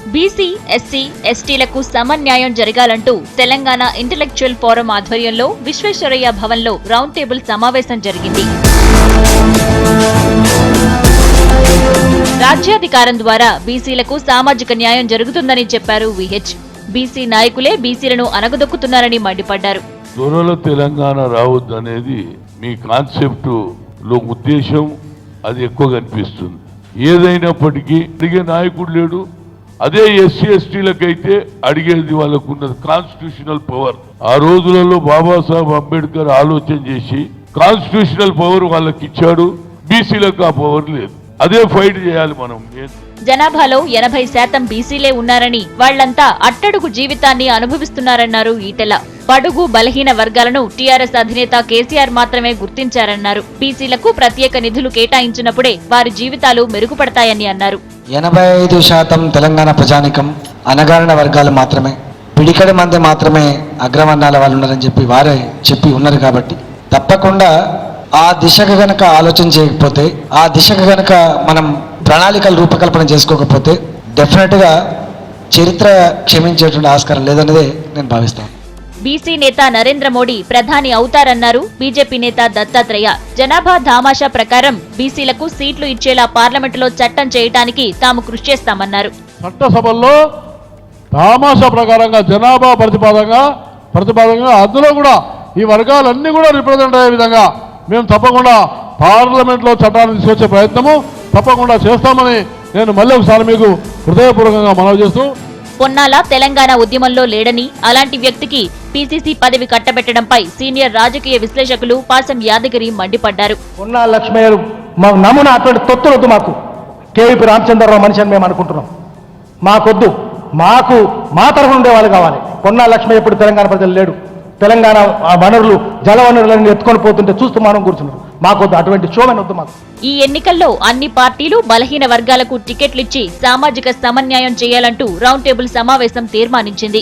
BC, SC, ఎస్టీలకు సమన్యాయం జరగాలంటూ Telangana intellectual forum ఆధ్వర్యంలో విశ్వేశ్వరయ్య భవన్లో రౌండ్ టేబుల్ సమావేశం జరిగింది. రాజ్యాధికారం ద్వారా బీసీలకు సామాజిక న్యాయం జరుగుతుందని చెప్పారు విహెచ్. బీసీ నాయకులే బీసీలను అణగదొక్కుతున్నారని మండిపడ్డారు. త్వరలో తెలంగాణ రావద్దనేది మీ కాన్సెప్ట్ లో ఉద్దేశం, అది ఎక్కువ కనిపిస్తుంది. ఏదైనప్పటికీ అడిగే నాయకుడు లేడు. అదే ఎస్సీ ఎస్టీలకైతే అడిగేది వాళ్ళకున్నది కాన్స్టిట్యూషనల్ పవర్. ఆ రోజులలో బాబాసాహెబ్ అంబేద్కర్ ఆలోచన చేసి కాన్స్టిట్యూషనల్ పవర్ వాళ్ళకి ఇచ్చాడు. బీసీలకు ఆ పవర్ లేదు. అదే ఫైట్ చేయాలి మనం. జనాభాలో 80% బీసీలే ఉన్నారని, వాళ్లంతా అట్టడుగు జీవితాన్ని అనుభవిస్తున్నారన్నారు ఈటెల. బడుగు బలహీన వర్గాలను టీఆర్ఎస్ అధినేత కేసీఆర్ మాత్రమే గుర్తించారన్నారు. బీసీలకు ప్రత్యేక నిధులు కేటాయించినప్పుడే వారి జీవితాలు మెరుగుపడతాయని అన్నారు. 85% తెలంగాణ ప్రజానికం అణగారిన వర్గాలు మాత్రమే, పిడికడి మంది మాత్రమే అగ్రవర్ణాల వాళ్ళు ఉన్నారని చెప్పి వారే చెప్పి ఉన్నారు. కాబట్టి తప్పకుండా ఆ దిశగా గనక ఆలోచన చేయకపోతే, ఆ దిశగా గనక మనం ప్రణాళికలు రూపకల్పన చేసుకోకపోతే డెఫినెట్గా చరిత్ర క్షమించేటువంటి ఆస్కారం లేదన్నదే నేను భావిస్తాను. బీసీ నేత నరేంద్ర మోడీ ప్రధాని అవుతారన్నారు బీజేపీ నేత దత్తాత్రేయ. జనాభా దామాషా ప్రకారం బీసీలకు సీట్లు ఇచ్చేలా పార్లమెంటులో చట్టం చేయడానికి తాము కృషి చేస్తామన్నారు. చట్టసభల్లో దామాషా ప్రకారంగా జనాభా ప్రతిపాదనగా అందులో కూడా ఈ వర్గాలన్నీ కూడా రిప్రజెంట్ అయ్యే విధంగా మేము తప్పకుండా పార్లమెంట్లో చట్టాన్ని తీసుకొచ్చే ప్రయత్నము తప్పకుండా చేస్తామని నేను మళ్ళీ ఒకసారి మీకు హృదయపూర్వకంగా మనవి చేస్తూ, పొన్నాల తెలంగాణ ఉద్యమంలో లేడని, అలాంటి వ్యక్తికి పీసీసీ పదవి కట్టబెట్టడంపై సీనియర్ రాజకీయ విశ్లేషకులు పాసం యాదగిరి మండిపడ్డారు. పొన్నాల లక్ష్మయ్య మా నమూనా అటువంటి తొత్తులొద్దు. మాకు కేవీపీ రామచంద్రరావు మనిషి అని మేము అనుకుంటున్నాం. మాకొద్దు. మాకు మా తరఫున ఉండే వాళ్ళు కావాలి. పొన్నాల లక్ష్మయ్య ఎప్పుడు తెలంగాణ ప్రజలు లేడు. తెలంగాణ వనరులు జల వనరులను ఎత్తుకొని పోతుంటే చూస్తూ మనం కూర్చున్నారు. మాకొద్దు, అటువంటి షోమెన్ వద్దు మాకు. ఈ ఎన్నికల్లో అన్ని పార్టీలు బలహీన వర్గాలకు టికెట్లిచ్చి సామాజిక సమన్యాయం చేయాలంటూ రౌండ్ టేబుల్ సమావేశం తీర్మానించింది.